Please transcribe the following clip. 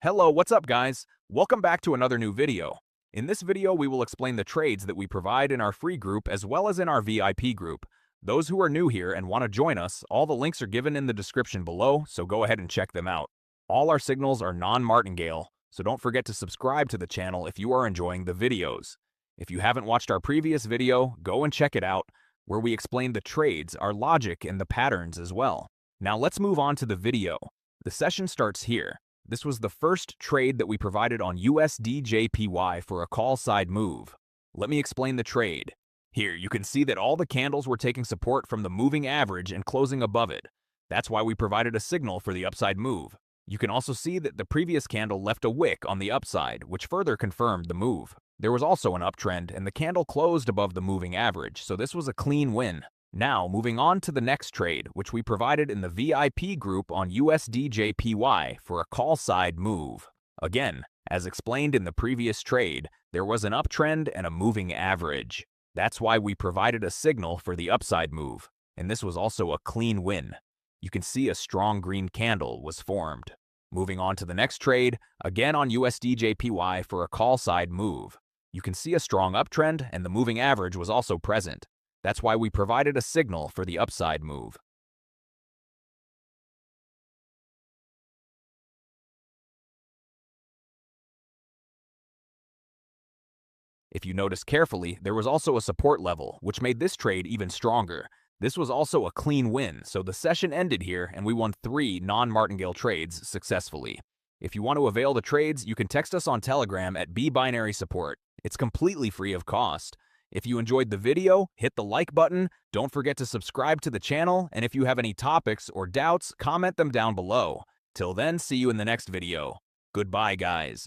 Hello, what's up guys? Welcome back to another new video. In this video, we will explain the trades that we provide in our free group as well as in our VIP group. Those who are new here and want to join us, all the links are given in the description below, so go ahead and check them out. All our signals are non-martingale, so don't forget to subscribe to the channel if you are enjoying the videos. If you haven't watched our previous video, go and check it out, where we explain the trades, our logic, and the patterns as well. Now let's move on to the video. The session starts here. This was the first trade that we provided on USDJPY for a call side move. Let me explain the trade. Here, you can see that all the candles were taking support from the moving average and closing above it. That's why we provided a signal for the upside move. You can also see that the previous candle left a wick on the upside, which further confirmed the move. There was also an uptrend, and the candle closed above the moving average, so this was a clean win. Now, moving on to the next trade, which we provided in the VIP group on USDJPY for a call side move. Again, as explained in the previous trade, there was an uptrend and a moving average. That's why we provided a signal for the upside move, and this was also a clean win. You can see a strong green candle was formed. Moving on to the next trade, again on USDJPY for a call side move. You can see a strong uptrend and the moving average was also present. That's why we provided a signal for the upside move. If you notice carefully, there was also a support level, which made this trade even stronger. This was also a clean win, so the session ended here and we won 3 non-martingale trades successfully. If you want to avail the trades, you can text us on Telegram at bbinary support. It's completely free of cost. If you enjoyed the video, hit the like button, don't forget to subscribe to the channel, and if you have any topics or doubts, comment them down below. Till then, see you in the next video. Goodbye, guys.